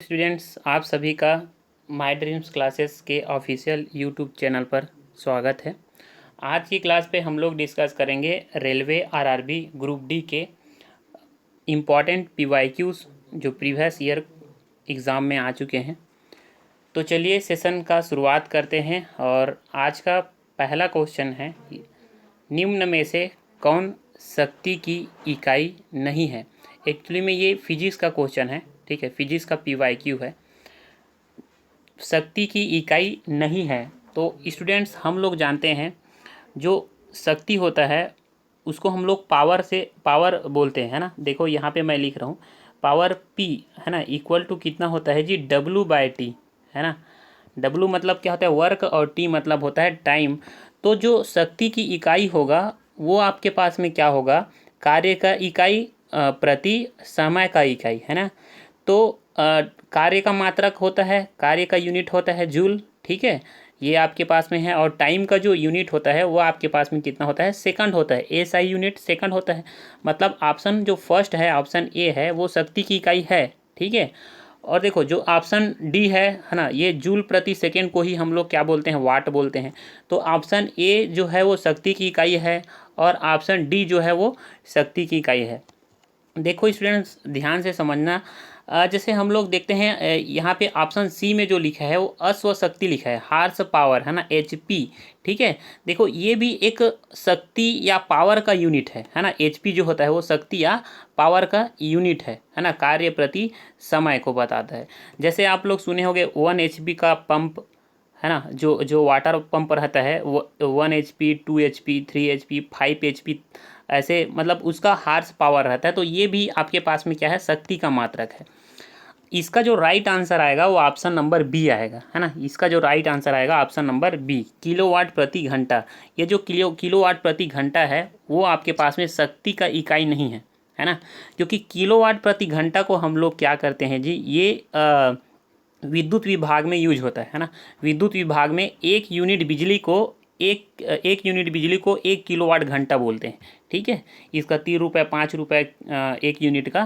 Students, आप सभी का माय ड्रीम्स क्लासेस के ऑफिशियल यूट्यूब चैनल पर स्वागत है। आज की क्लास पे हम लोग डिस्कस करेंगे रेलवे आरआरबी ग्रुप डी के इम्पॉर्टेंट पीवाईक्यूज़ जो प्रीवियस ईयर एग्ज़ाम में आ चुके हैं। तो चलिए सेशन का शुरुआत करते हैं और आज का पहला क्वेश्चन है, निम्न में से कौन शक्ति की इकाई नहीं है। एक्चुअली में ये फिजिक्स का क्वेश्चन है, ठीक है, फिजिक्स का पीवाईक्यू है। शक्ति की इकाई नहीं है तो स्टूडेंट्स हम लोग जानते हैं जो शक्ति होता है उसको हम लोग पावर बोलते हैं, है ना। देखो यहाँ पे मैं लिख रहा हूँ पावर पी, है ना, इक्वल टू कितना होता है जी, W/T, है ना। W मतलब क्या होता है, वर्क, और T मतलब होता है टाइम। तो जो शक्ति की इकाई होगा वो आपके पास में क्या होगा, कार्य का इकाई प्रति समय का इकाई, है ना। तो कार्य का मात्रक होता है, कार्य का यूनिट होता है जूल, ठीक है, ये आपके पास में है। और टाइम का जो यूनिट होता है वो आपके पास में कितना होता है, सेकंड होता है, SI यूनिट सेकंड होता है। मतलब ऑप्शन जो फर्स्ट है, ऑप्शन ए है, वो शक्ति की इकाई है, ठीक है। और देखो जो ऑप्शन डी है ना, ये जूल प्रति सेकेंड को ही हम लोग क्या बोलते हैं, वाट बोलते हैं। तो ऑप्शन ए जो है वो शक्ति की इकाई है और ऑप्शन डी जो है वो शक्ति की इकाई है। देखो स्टूडेंट्स ध्यान से समझना, जैसे हम लोग देखते हैं यहाँ पे ऑप्शन सी में जो लिखा है वो अश्वशक्ति लिखा है, हार्स पावर, है ना, HP, ठीक है। देखो ये भी एक शक्ति या पावर का यूनिट है ना। HP जो होता है वो शक्ति या पावर का यूनिट है ना, कार्य प्रति समय को बताता है। जैसे आप लोग सुने होंगे 1 HP का पंप, है ना, जो जो वाटर पंप रहता है वो 1 HP, 2 HP, 3 HP, 5 HP, ऐसे मतलब उसका हार्स पावर रहता है। तो ये भी आपके पास में क्या है, शक्ति का मात्रक है। इसका जो राइट आंसर आएगा वो ऑप्शन नंबर बी आएगा, है ना। इसका जो राइट आंसर आएगा ऑप्शन नंबर बी, किलोवाट प्रति घंटा। ये जो किलोवाट प्रति घंटा है वो आपके पास में शक्ति का इकाई नहीं है ना। क्योंकि किलोवाट प्रति घंटा को हम लोग क्या करते हैं जी, ये विद्युत विभाग में यूज होता है ना। विद्युत विभाग में एक यूनिट बिजली को एक यूनिट बिजली को 1 किलोवाट घंटा बोलते हैं, ठीक है। इसका 3 रुपये 5 रुपये एक यूनिट का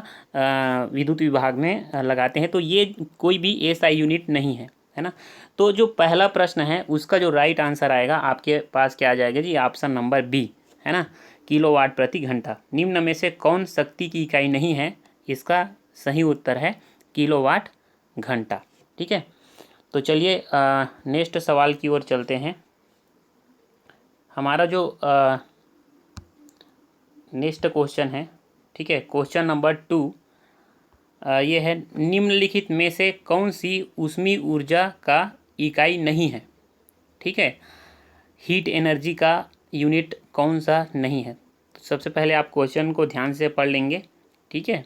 विद्युत विभाग में लगाते हैं। तो ये कोई भी SI यूनिट नहीं है ना। तो जो पहला प्रश्न है उसका जो राइट आंसर आएगा आपके पास क्या आ जाएगा जी, ऑप्शन नंबर बी, है ना, किलोवाट प्रति घंटा। निम्न में से कौन शक्ति की इकाई नहीं है, इसका सही उत्तर है किलोवाट घंटा, ठीक है। तो चलिए नेक्स्ट सवाल की ओर चलते हैं। हमारा जो नेक्स्ट क्वेश्चन है, ठीक है, क्वेश्चन नंबर 2 ये है, निम्नलिखित में से कौन सी ऊष्मीय ऊर्जा का इकाई नहीं है, ठीक है। हीट एनर्जी का यूनिट कौन सा नहीं है। तो सबसे पहले आप क्वेश्चन को ध्यान से पढ़ लेंगे, ठीक है।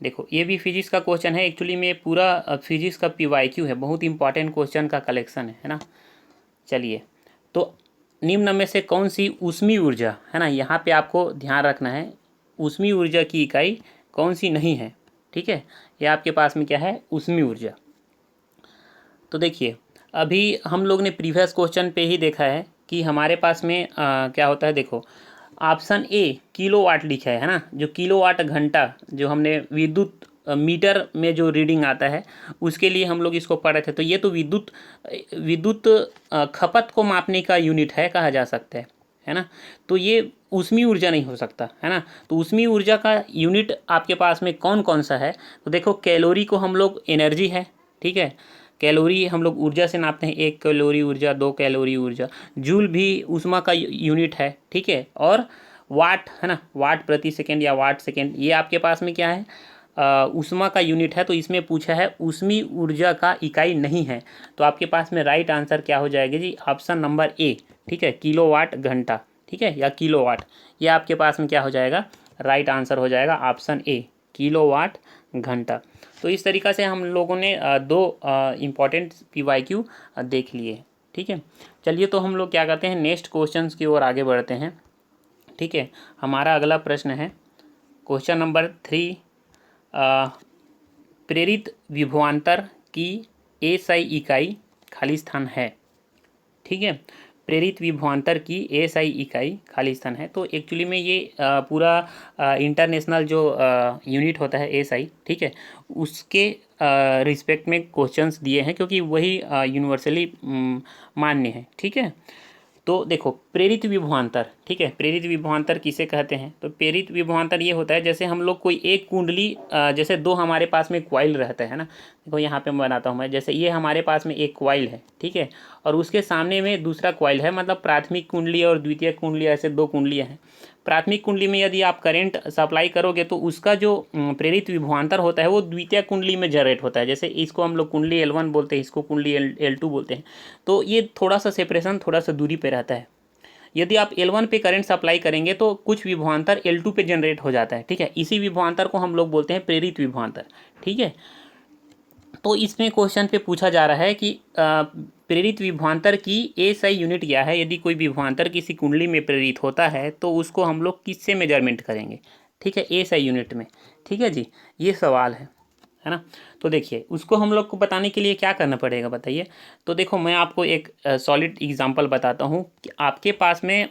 देखो ये भी फिजिक्स का क्वेश्चन है, एक्चुअली में पूरा फिजिक्स का PYQ है, बहुत इंपॉर्टेंट क्वेश्चन का कलेक्शन है ना। चलिए, तो निम्न में से कौन सी ऊष्मीय ऊर्जा, है ना, यहाँ पे आपको ध्यान रखना है, ऊष्मीय ऊर्जा की इकाई कौन सी नहीं है, ठीक है। ये आपके पास में क्या है, ऊष्मीय ऊर्जा। तो देखिए अभी हम लोग ने प्रीवियस क्वेश्चन पे ही देखा है कि हमारे पास में क्या होता है। देखो ऑप्शन ए किलोवाट लिखा है ना, जो किलोवाट घंटा जो हमने विद्युत मीटर में जो रीडिंग आता है उसके लिए हम लोग इसको पढ़े थे। तो ये तो विद्युत विद्युत खपत को मापने का यूनिट है, कहा जा सकता है ना। तो ये ऊष्मीय ऊर्जा नहीं हो सकता, है ना। तो ऊष्मीय ऊर्जा का यूनिट आपके पास में कौन कौन सा है। तो देखो कैलोरी को हम लोग एनर्जी है, ठीक है, कैलोरी हम लोग ऊर्जा से नापते हैं, 1 कैलोरी ऊर्जा, 2 कैलोरी ऊर्जा। जूल भी ऊष्मा का यूनिट है, ठीक है। और वाट, है ना, वाट प्रति सेकेंड या वाट सेकेंड, ये आपके पास में क्या है, ऊष्मा का यूनिट है। तो इसमें पूछा है ऊष्मीय ऊर्जा का इकाई नहीं है। तो आपके पास में राइट आंसर क्या हो जाएगा जी, ऑप्शन नंबर ए, ठीक है, किलोवाट घंटा, ठीक है, या किलोवाट। ये आपके पास में क्या हो जाएगा, राइट आंसर हो जाएगा ऑप्शन ए, किलोवाट घंटा। तो इस तरीक़ा से हम लोगों ने दो इम्पॉर्टेंट PYQ देख लिए, ठीक है। चलिए तो हम लोग क्या करते हैं, नेक्स्ट क्वेश्चंस की ओर आगे बढ़ते हैं, ठीक है। हमारा अगला प्रश्न है क्वेश्चन नंबर 3, प्रेरित विभवांतर की SI इकाई खाली स्थान है, ठीक है। प्रेरित विभवांतर की एएसआई इकाई खाली स्थान है। तो एक्चुअली में ये पूरा इंटरनेशनल जो यूनिट होता है एएसआई, ठीक है, उसके रिस्पेक्ट में क्वेश्चंस दिए हैं, क्योंकि वही यूनिवर्सली मान्य है, ठीक है। तो देखो प्रेरित विभवांतर, ठीक है, प्रेरित विभवांतर किसे कहते हैं? तो प्रेरित विभवांतर ये होता है जैसे हम लोग कोई एक कुंडली, जैसे दो हमारे पास में कॉइल रहता है ना, देखो यहाँ पे मैं बनाता हूँ मैं, जैसे ये हमारे पास में एक कॉइल है, ठीक है, और उसके सामने में दूसरा कॉइल है, मतलब प्राथमिक कुंडली और द्वितीय कुंडली, ऐसे दो कुंडलियाँ हैं। प्राथमिक कुंडली में यदि आप करंट सप्लाई करोगे तो उसका जो प्रेरित विभवांतर होता है वो द्वितीय कुंडली में जनरेट होता है। जैसे इसको हम लोग कुंडली L1 बोलते हैं, इसको कुंडली L2 बोलते हैं। तो ये थोड़ा सा सेपरेशन, थोड़ा सा दूरी पे रहता है। यदि आप L1 पे करंट सप्लाई करेंगे तो कुछ विभवांतर L2 पे जनरेट हो जाता है, ठीक है। इसी विभवांतर को हम लोग बोलते हैं प्रेरित विभवांतर, ठीक है। तो इसमें क्वेश्चन पे पूछा जा रहा है कि प्रेरित विभवांतर की एएसआई यूनिट क्या है। यदि कोई विभवांतर किसी कुंडली में प्रेरित होता है तो उसको हम लोग किससे मेजरमेंट करेंगे, ठीक है, एएसआई यूनिट में, ठीक है जी, ये सवाल है ना। तो देखिए उसको हम लोग को बताने के लिए क्या करना पड़ेगा बताइए। तो देखो मैं आपको एक सॉलिड एग्जांपल बताता हूँ कि आपके पास में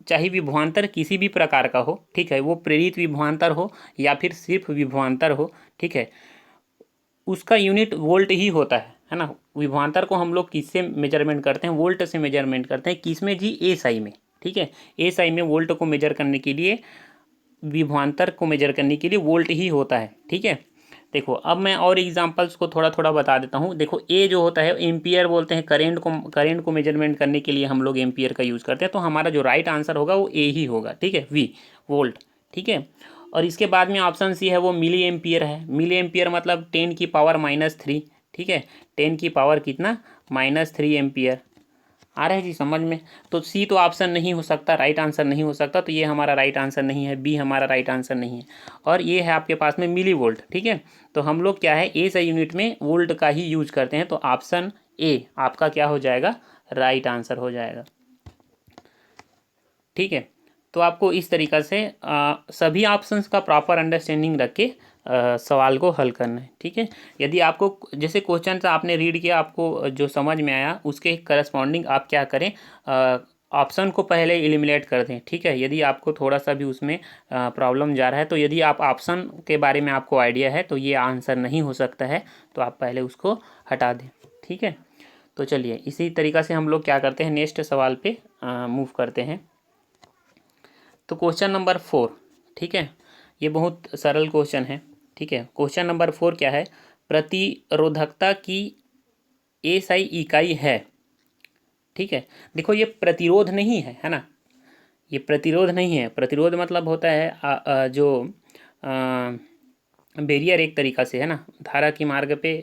चाहे विभवांतर किसी भी प्रकार का हो, ठीक है, वो प्रेरित विभवांतर हो या फिर सिर्फ विभवांतर हो, ठीक है, उसका यूनिट वोल्ट ही होता है ना। विभवांतर को हम लोग किससे मेजरमेंट करते हैं? वोल्ट से मेजरमेंट करते हैं। किसमें जी? एएसआई में, ठीक है। एएसआई में वोल्ट को मेजर करने के लिए, विभवांतर को मेजर करने के लिए वोल्ट ही होता है, ठीक है। देखो अब मैं और एग्जांपल्स को थोड़ा थोड़ा बता देता हूँ। देखो ए जो होता है एम्पियर बोलते हैं, करंट को मेजरमेंट करने के लिए हम लोग एम्पियर का यूज़ करते हैं। तो हमारा जो राइट आंसर होगा वो ए ही होगा, ठीक है, वी वोल्ट, ठीक है। और इसके बाद में ऑप्शन सी है वो मिली एम्पियर है। मिली एम्पियर मतलब 10⁻³ ठीक है, 10 की पावर कितना? -3 एम्पियर। आ रहा है जी समझ में? तो सी तो ऑप्शन नहीं हो सकता, राइट आंसर नहीं हो सकता, तो ये हमारा राइट आंसर नहीं है, बी हमारा राइट आंसर नहीं है। और ये है आपके पास में मिली वोल्ट, ठीक है। तो हम लोग क्या है, ए से यूनिट में वोल्ट का ही यूज करते हैं। तो ऑप्शन ए आपका क्या हो जाएगा? राइट आंसर हो जाएगा, ठीक है। तो आपको इस तरीक़ा से सभी ऑप्शंस का प्रॉपर अंडरस्टैंडिंग रख के सवाल को हल करना है, ठीक है। यदि आपको जैसे क्वेश्चन आपने रीड किया, आपको जो समझ में आया उसके करस्पॉन्डिंग आप क्या करें, ऑप्शन को पहले एलिमिनेट कर दें, ठीक है। यदि आपको थोड़ा सा भी उसमें प्रॉब्लम जा रहा है, तो यदि आप ऑप्शन के बारे में आपको आइडिया है तो ये आंसर नहीं हो सकता है, तो आप पहले उसको हटा दें, ठीक है। तो चलिए इसी तरीक़ा से हम लोग क्या करते हैं, नेक्स्ट सवाल पे मूव करते हैं। तो क्वेश्चन नंबर 4, ठीक है, ये बहुत सरल क्वेश्चन है, ठीक है। क्वेश्चन नंबर 4 क्या है? प्रतिरोधकता की एसआई इकाई है, ठीक है। देखो ये प्रतिरोध नहीं है, है ना, ये प्रतिरोध नहीं है। प्रतिरोध मतलब होता है जो बैरियर एक तरीक़ा से, है ना, धारा की मार्ग पे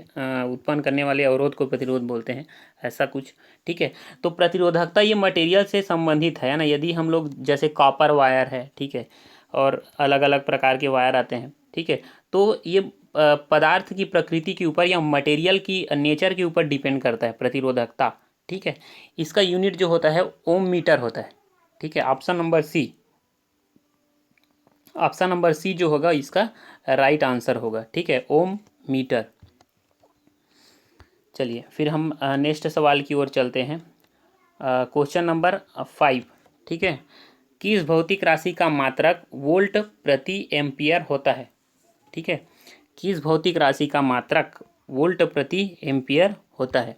उत्पन्न करने वाले अवरोध को प्रतिरोध बोलते हैं, ऐसा कुछ, ठीक है। तो प्रतिरोधकता ये मटेरियल से संबंधित है ना। यदि हम लोग जैसे कॉपर वायर है, ठीक है, और अलग अलग प्रकार के वायर आते हैं, ठीक है, तो ये पदार्थ की प्रकृति के ऊपर या मटेरियल की नेचर के ऊपर डिपेंड करता है प्रतिरोधकता, ठीक है। इसका यूनिट जो होता है ओम मीटर होता है, ठीक है। Option number C, option number C जो होगा इसका राइट आंसर होगा, ठीक है, ओम मीटर। चलिए फिर हम नेक्स्ट सवाल की ओर चलते हैं। क्वेश्चन नंबर 5, ठीक है। किस भौतिक राशि का मात्रक वोल्ट प्रति एम्पियर होता है, ठीक है। किस भौतिक राशि का मात्रक वोल्ट प्रति एम्पियर होता है?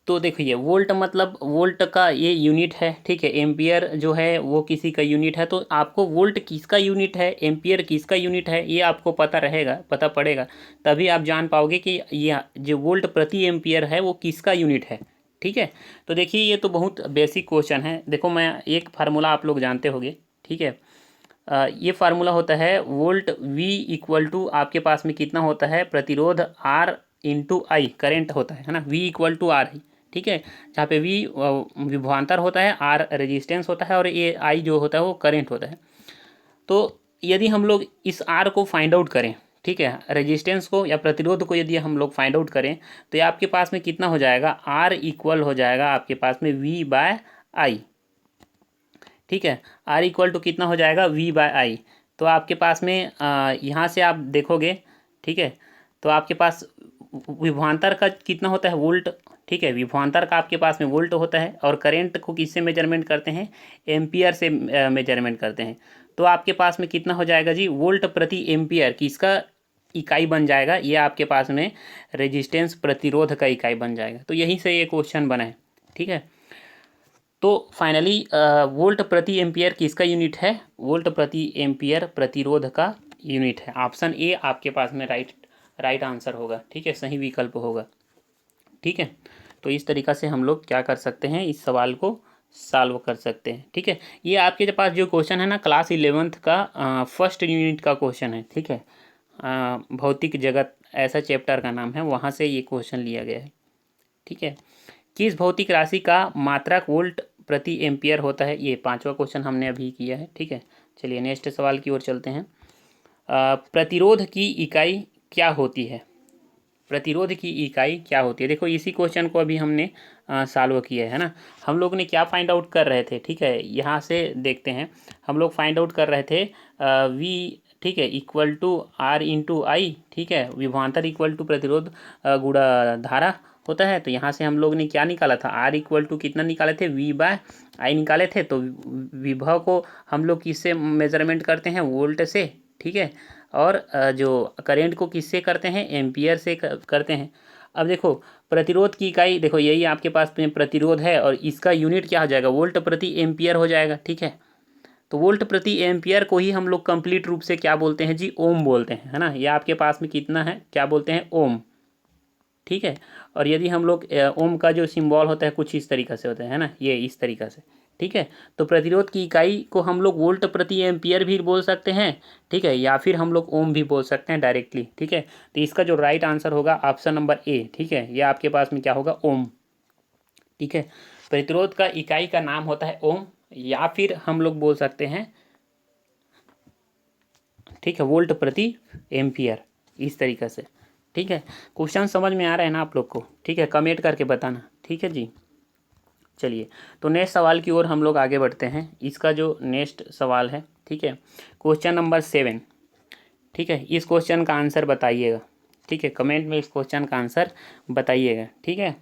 तो देखिए वोल्ट मतलब वोल्ट का ये यूनिट है, ठीक है। एम्पियर जो है वो किसी का यूनिट है। तो आपको वोल्ट किसका यूनिट है, एम्पियर किसका यूनिट है, ये आपको पता पड़ेगा, तभी आप जान पाओगे कि ये जो वोल्ट प्रति एम्पियर है वो किसका यूनिट है, ठीक है। तो देखिए ये तो बहुत बेसिक क्वेश्चन है। देखो मैं एक फार्मूला आप लोग जानते होंगे, ठीक है। ये फार्मूला होता है वोल्ट V इक्वल टू आपके पास में कितना होता है, प्रतिरोध R इंटू आई, करेंट होता है ना, V इक्वल टू R, ठीक है। जहाँ पे V विभवांतर होता है, R रेजिस्टेंस होता है, और ये I जो होता है वो करेंट होता है। तो यदि हम लोग इस R को फाइंड आउट करें, ठीक है, रेजिस्टेंस को या प्रतिरोध को यदि हम लोग फाइंड आउट करें, तो ये आपके पास में कितना हो जाएगा, R इक्वल हो जाएगा आपके पास में V/I, ठीक है। R इक्वल टू कितना हो जाएगा, V/I। तो आपके पास में यहाँ से आप देखोगे, ठीक है, तो आपके पास विभवांतर का कितना होता है, वोल्ट, ठीक है। विभवांतर का आपके पास में वोल्ट होता है और करंट को किससे मेजरमेंट करते हैं, एम्पियर से मेजरमेंट करते हैं। तो आपके पास में कितना हो जाएगा जी, वोल्ट प्रति एम्पियर किसका इकाई बन जाएगा, ये आपके पास में रेजिस्टेंस प्रतिरोध का इकाई बन जाएगा। तो यहीं से ये क्वेश्चन बना है, ठीक है। तो फाइनली वोल्ट प्रति एम्पियर किसका यूनिट है, वोल्ट प्रति एम्पियर प्रतिरोध का यूनिट है। ऑप्शन ए आपके पास में राइट आंसर होगा, ठीक है, सही विकल्प होगा, ठीक है। तो इस तरीक़ा से हम लोग क्या कर सकते हैं, इस सवाल को सॉल्व कर सकते हैं, ठीक है। ये आपके पास जो क्वेश्चन है ना, क्लास 11th का फर्स्ट यूनिट का क्वेश्चन है, ठीक है। भौतिक जगत ऐसा चैप्टर का नाम है, वहाँ से ये क्वेश्चन लिया गया है, ठीक है। किस भौतिक राशि का मात्रक वोल्ट प्रति एम्पियर होता है, ये 5वां क्वेश्चन हमने अभी किया है, ठीक है। चलिए नेक्स्ट सवाल की ओर चलते हैं। प्रतिरोध की इकाई क्या होती है, प्रतिरोध की इकाई क्या होती है। देखो इसी क्वेश्चन को अभी हमने सॉल्व किया है ना। हम लोग ने क्या फाइंड आउट कर रहे थे, ठीक है, यहाँ से देखते हैं। हम लोग फाइंड आउट कर रहे थे वी, ठीक है, इक्वल टू आर इंटू आई, ठीक है, विभवांतर इक्वल टू प्रतिरोध गुणा धारा होता है। तो यहाँ से हम लोग ने क्या निकाला था, आर इक्वल टू कितना निकाले थे, वी बाय आई निकाले थे। तो विभव को हम लोग किससे मेजरमेंट करते हैं, वोल्ट से, ठीक है। और जो करेंट को किससे करते हैं, एम्पियर से करते हैं। अब देखो प्रतिरोध की इकाई, देखो यही आपके पास में प्रतिरोध है और इसका यूनिट क्या हो जाएगा, वोल्ट प्रति एम्पियर हो जाएगा, ठीक है। तो वोल्ट प्रति एम्पियर को ही हम लोग कंप्लीट रूप से क्या बोलते हैं जी, ओम बोलते हैं, है ना। ये आपके पास में कितना है, क्या बोलते हैं, ओम, ठीक है। और यदि हम लोग ओम का जो सिंबल होता है कुछ इस तरीक़ा से होता है ना, ये इस तरीक़ा से, ठीक है। तो प्रतिरोध की इकाई को हम लोग वोल्ट प्रति एम्पियर भी बोल सकते हैं, ठीक है, या फिर हम लोग ओम भी बोल सकते हैं डायरेक्टली, ठीक है। तो इसका जो राइट आंसर होगा ऑप्शन नंबर ए, ठीक है। ये आपके पास में क्या होगा, ओम, ठीक है। प्रतिरोध का इकाई का नाम होता है ओम, या फिर हम लोग बोल सकते हैं, ठीक है, वोल्ट प्रति एम्पियर, इस तरीक़े से, ठीक है। क्वेश्चन समझ में आ रहा है ना आप लोग को, ठीक है, कमेंट करके बताना, ठीक है जी। चलिए तो नेक्स्ट सवाल की ओर हम लोग आगे बढ़ते हैं। इसका जो नेक्स्ट सवाल है, ठीक है, क्वेश्चन नंबर 7, ठीक है। इस क्वेश्चन का आंसर बताइएगा, ठीक है, कमेंट में इस क्वेश्चन का आंसर बताइएगा, ठीक है।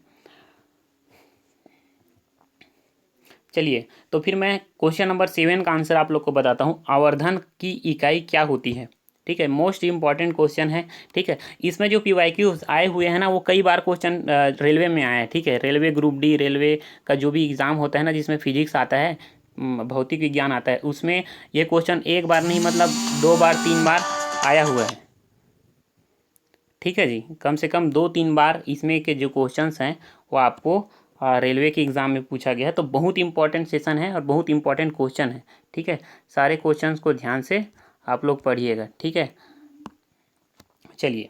चलिए तो फिर मैं क्वेश्चन नंबर 7 का आंसर आप लोग को बताता हूँ। आवर्धन की इकाई क्या होती है, ठीक है, मोस्ट इंपॉर्टेंट क्वेश्चन है, ठीक है। इसमें जो PYQ आए हुए हैं ना, वो कई बार क्वेश्चन रेलवे में आया है, ठीक है। रेलवे ग्रुप डी, रेलवे का जो भी एग्ज़ाम होता है ना, जिसमें फिजिक्स आता है, भौतिक विज्ञान आता है, उसमें ये क्वेश्चन एक बार नहीं मतलब 2 बार 3 बार आया हुआ है, ठीक है जी। कम से कम 2-3 बार इसमें के जो क्वेश्चंस हैं वो आपको रेलवे के एग्ज़ाम में पूछा गया है। तो बहुत इंपॉर्टेंट सेशन है और बहुत इंपॉर्टेंट क्वेश्चन है, ठीक है। सारे क्वेश्चंस को ध्यान से आप लोग पढ़िएगा, ठीक है। चलिए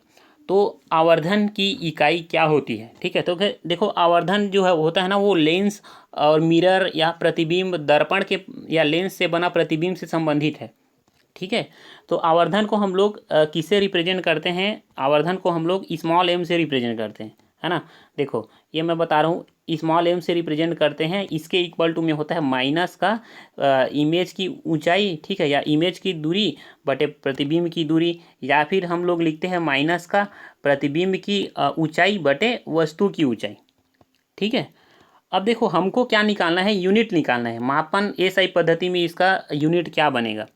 तो आवर्धन की इकाई क्या होती है, ठीक है। तो देखो आवर्धन जो है होता है ना, वो लेंस और मिरर या प्रतिबिंब दर्पण के या लेंस से बना प्रतिबिंब से संबंधित है, ठीक है। तो आवर्धन को हम लोग किससे रिप्रेजेंट करते हैं, आवर्धन को हम लोग स्मॉल एम से रिप्रेजेंट करते हैं, है ना। देखो ये मैं बता रहा हूँ, स्मॉल एम से रिप्रेजेंट करते हैं, इसके इक्वल टू में होता है माइनस का इमेज की ऊंचाई, ठीक है, या इमेज की दूरी बटे प्रतिबिंब की दूरी, या फिर हम लोग लिखते हैं माइनस का प्रतिबिंब की ऊंचाई बटे वस्तु की ऊंचाई, ठीक है। अब देखो हमको क्या निकालना है, यूनिट निकालना है, मापन एसआई पद्धति में इसका यूनिट क्या बनेगा।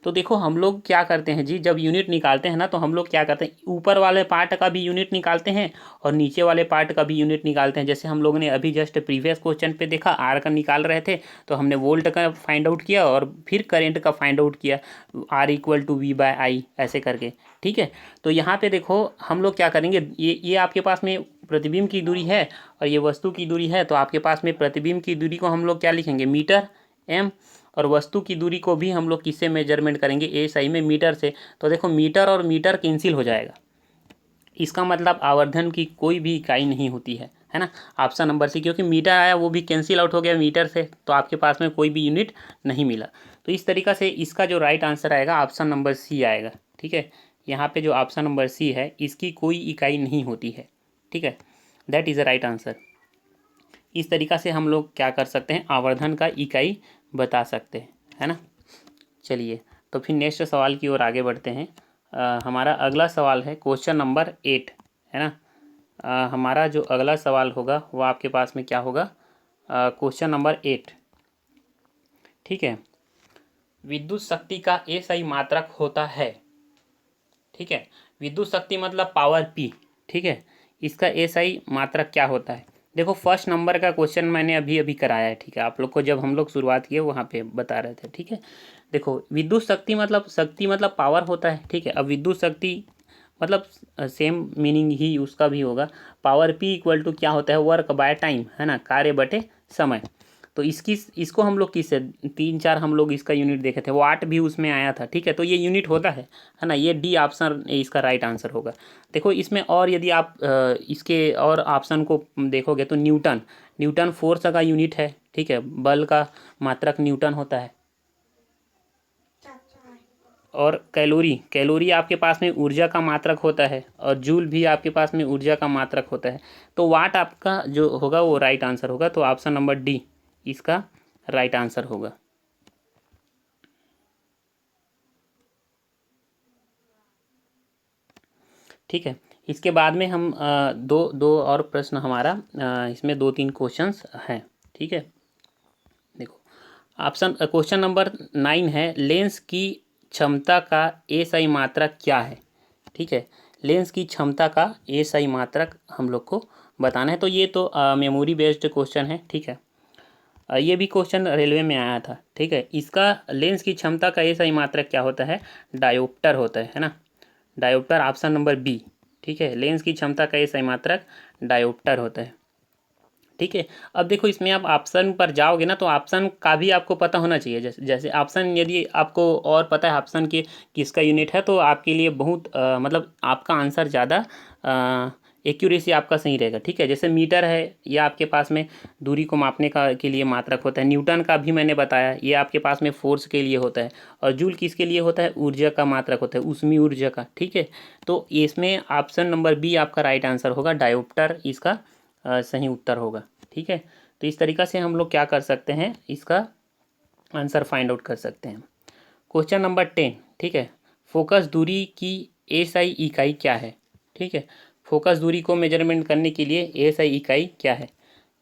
तो देखो हम लोग क्या करते हैं जी, जब यूनिट निकालते हैं ना, तो हम लोग क्या करते हैं, ऊपर वाले पार्ट का भी यूनिट निकालते हैं और नीचे वाले पार्ट का भी यूनिट निकालते हैं। जैसे हम लोग ने अभी जस्ट प्रीवियस क्वेश्चन पे देखा, आर का निकाल रहे थे, तो हमने वोल्ट का फाइंड आउट किया और फिर करेंट का फाइंड आउट किया, R equal to V by I ऐसे करके, ठीक है। तो यहाँ पे देखो हम लोग क्या करेंगे, ये आपके पास में प्रतिबिंब की दूरी है और ये वस्तु की दूरी है। तो आपके पास में प्रतिबिंब की दूरी को हम लोग क्या लिखेंगे, मीटर एम, और वस्तु की दूरी को भी हम लोग किससे मेजरमेंट करेंगे, एसआई में, मीटर से। तो देखो मीटर और मीटर कैंसिल हो जाएगा, इसका मतलब आवर्धन की कोई भी इकाई नहीं होती है ना। ऑप्शन नंबर सी, क्योंकि मीटर आया वो भी कैंसिल आउट हो गया मीटर से, तो आपके पास में कोई भी यूनिट नहीं मिला। तो इस तरीक़ा से इसका जो राइट आंसर आएगा ऑप्शन नंबर सी आएगा, ठीक है। यहाँ पे जो ऑप्शन नंबर सी है, इसकी कोई इकाई नहीं होती है, ठीक है, that is the right answer. इस तरीक़ा से हम लोग क्या कर सकते हैं, आवर्धन का इकाई बता सकते हैं, है ना। चलिए तो फिर नेक्स्ट सवाल की ओर आगे बढ़ते हैं। हमारा अगला सवाल है क्वेश्चन नंबर 8, है ना। हमारा जो अगला सवाल होगा वो आपके पास में क्या होगा, क्वेश्चन नंबर 8। ठीक है, विद्युत शक्ति का एसआई मात्रक होता है। ठीक है, विद्युत शक्ति मतलब पावर पी। ठीक है, इसका एसआई मात्रक क्या होता है। देखो फर्स्ट नंबर का क्वेश्चन मैंने अभी अभी कराया है। ठीक है, आप लोग को जब हम लोग शुरुआत किए वहाँ पे बता रहे थे। ठीक है, देखो विद्युत शक्ति मतलब पावर होता है। ठीक है, अब विद्युत शक्ति मतलब सेम मीनिंग ही उसका भी होगा। पावर पी इक्वल टू क्या होता है, वर्क बाय टाइम, है ना, कार्य बटे समय। तो इसको हम लोग किससे 3-4 हम लोग इसका यूनिट देखे थे, वाट भी उसमें आया था। ठीक है, तो ये यूनिट होता है ना। ये डी ऑप्शन इसका राइट आंसर होगा। देखो इसमें और यदि आप इसके और ऑप्शन को देखोगे तो न्यूटन न्यूटन फोर्स का यूनिट है। ठीक है, बल का मात्रक न्यूटन होता है। और कैलोरी आपके पास में ऊर्जा का मात्रक होता है, और जूल भी आपके पास में ऊर्जा का मात्रक होता है। तो वाट आपका जो होगा वो राइट आंसर होगा। तो ऑप्शन नंबर डी इसका राइट आंसर होगा। ठीक है, इसके बाद में हम दो दो और प्रश्न हमारा इसमें 2-3 क्वेश्चंस हैं। ठीक है, देखो ऑप्शन क्वेश्चन नंबर 9 है, लेंस की क्षमता का एसआई मात्रक क्या है। ठीक है, लेंस की क्षमता का एसआई मात्रक हम लोग को बताना है। तो ये तो मेमोरी बेस्ड क्वेश्चन है। ठीक है, ये भी क्वेश्चन रेलवे में आया था। ठीक है, इसका लेंस की क्षमता का एसआई मात्रक क्या होता है, डायोप्टर होता है ना, डायोप्टर ऑप्शन नंबर बी। ठीक है, लेंस की क्षमता का एसआई मात्रक डायोप्टर होता है। ठीक है, अब देखो इसमें आप ऑप्शन पर जाओगे ना तो ऑप्शन का भी आपको पता होना चाहिए। जैसे जैसे ऑप्शन यदि आपको और पता है ऑप्शन के किसका यूनिट है तो आपके लिए बहुत मतलब आपका आंसर ज़्यादा एक्यूरेसी आपका सही रहेगा। ठीक है, जैसे मीटर है ये आपके पास में दूरी को मापने का के लिए मात्रक होता है। न्यूटन का भी मैंने बताया, ये आपके पास में फोर्स के लिए होता है। और जूल किसके लिए होता है, ऊर्जा का मात्रक होता है, ऊष्मीय ऊर्जा का। ठीक है, तो इसमें ऑप्शन नंबर बी आपका राइट आंसर होगा, डायोप्टर इसका सही उत्तर होगा। ठीक है, तो इस तरीक़ा से हम लोग क्या कर सकते हैं, इसका आंसर फाइंड आउट कर सकते हैं। Question number 10। ठीक है, फोकस दूरी की एसआई इकाई क्या है। ठीक है, फोकस दूरी को मेजरमेंट करने के लिए एसआई इकाई क्या है।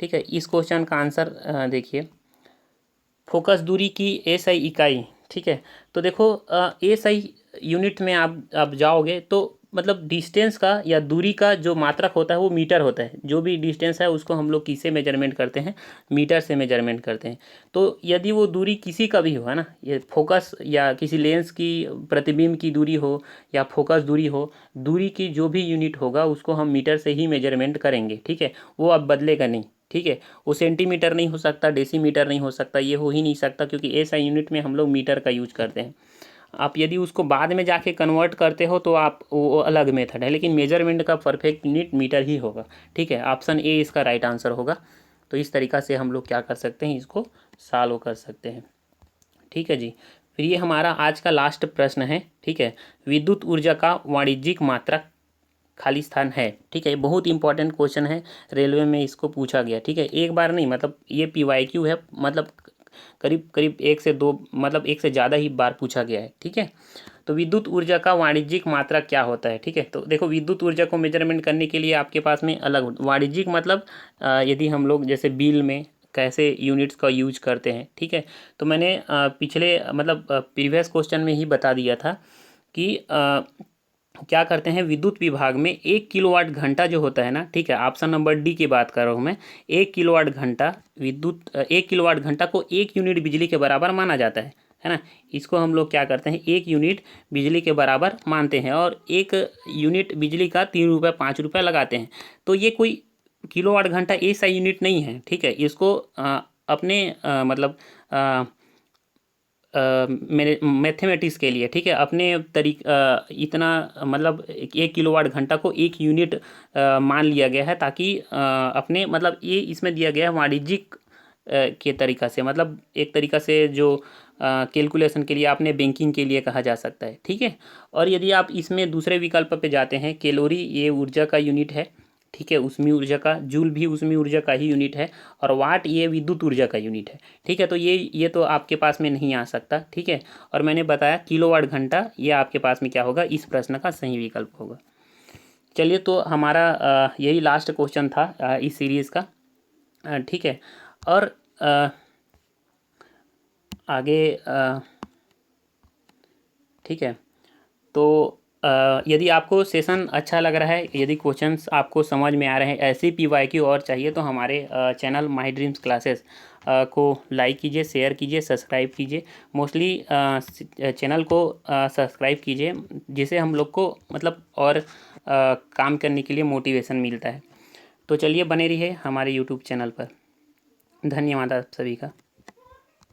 ठीक है, इस क्वेश्चन का आंसर देखिए, फोकस दूरी की एसआई इकाई। ठीक है, तो देखो एसआई यूनिट में आप जाओगे तो मतलब डिस्टेंस का या दूरी का जो मात्रक होता है वो मीटर होता है। जो भी डिस्टेंस है उसको हम लोग किससे मेजरमेंट करते हैं, मीटर से मेजरमेंट करते हैं। तो यदि वो दूरी किसी का भी हो, है ना, ये फोकस या किसी लेंस की प्रतिबिंब की दूरी हो या फोकस दूरी हो, दूरी की जो भी यूनिट होगा उसको हम मीटर से ही मेजरमेंट करेंगे। ठीक है, वो अब बदलेगा नहीं। ठीक है, वो सेंटीमीटर नहीं हो सकता, डेसीमीटर नहीं हो सकता, ये हो ही नहीं सकता, क्योंकि ऐसा यूनिट में हम लोग मीटर का यूज करते हैं। आप यदि उसको बाद में जाके कन्वर्ट करते हो तो आप वो अलग मेथड है, लेकिन मेजरमेंट का परफेक्ट यूनिट मीटर ही होगा। ठीक है, ऑप्शन ए इसका राइट आंसर होगा। तो इस तरीक़ा से हम लोग क्या कर सकते हैं, इसको सॉल्व कर सकते हैं। ठीक है जी, फिर ये हमारा आज का लास्ट प्रश्न है। ठीक है, विद्युत ऊर्जा का वाणिज्यिक मात्रक खाली स्थान है। ठीक है, ये बहुत इंपॉर्टेंट क्वेश्चन है, रेलवे में इसको पूछा गया। ठीक है, एक बार नहीं, मतलब ये पीवाईक्यू है, मतलब करीब करीब 1 से 2 मतलब 1 से ज़्यादा ही बार पूछा गया है। ठीक है, तो विद्युत ऊर्जा का वाणिज्यिक मात्रा क्या होता है। ठीक है, तो देखो विद्युत ऊर्जा को मेजरमेंट करने के लिए आपके पास में अलग वाणिज्यिक मतलब यदि हम लोग जैसे बिल में कैसे यूनिट्स का यूज करते हैं। ठीक है, तो मैंने पिछले मतलब प्रीवियस क्वेश्चन में ही बता दिया था कि क्या करते हैं, विद्युत विभाग में 1 किलोवाट घंटा जो होता है ना। ठीक है, ऑप्शन नंबर डी की बात कर रहा हूँ मैं। 1 किलोवाट घंटा विद्युत 1 किलोवाट घंटा को 1 यूनिट बिजली के बराबर माना जाता है ना। इसको हम लोग क्या करते हैं, 1 यूनिट बिजली के बराबर मानते हैं और 1 यूनिट बिजली का 3 रुपये 5 रुपये लगाते हैं। तो ये कोई किलोवाट घंटा ऐसा यूनिट नहीं है। ठीक है, इसको अपने मतलब मेरे मैथमेटिक्स के लिए, ठीक है, अपने इतना मतलब 1 किलोवाट घंटा को 1 यूनिट मान लिया गया है, ताकि अपने मतलब ये इसमें दिया गया है वाणिज्यिक के तरीक़ा से, मतलब एक तरीक़ा से जो कैलकुलेशन के लिए आपने बैंकिंग के लिए कहा जा सकता है। ठीक है, और यदि आप इसमें दूसरे विकल्प पे जाते हैं, कैलोरी ये ऊर्जा का यूनिट है। ठीक है, ऊष्मीय ऊर्जा का, जूल भी ऊष्मीय ऊर्जा का ही यूनिट है, और वाट ये विद्युत ऊर्जा का यूनिट है। ठीक है, तो ये तो आपके पास में नहीं आ सकता। ठीक है, और मैंने बताया किलोवाट घंटा, ये आपके पास में क्या होगा, इस प्रश्न का सही विकल्प होगा। चलिए, तो हमारा यही लास्ट क्वेश्चन था इस सीरीज़ का। ठीक है। और आगे ठीक है। तो यदि आपको सेशन अच्छा लग रहा है, यदि क्वेश्चंस आपको समझ में आ रहे हैं, ऐसे PYQ और चाहिए, तो हमारे चैनल माई ड्रीम्स क्लासेस को लाइक कीजिए, शेयर कीजिए, सब्सक्राइब कीजिए। मोस्टली चैनल को सब्सक्राइब कीजिए, जिससे हम लोग को मतलब और काम करने के लिए मोटिवेशन मिलता है। तो चलिए, बने रहिए हमारे यूट्यूब चैनल पर। धन्यवाद आप सभी का।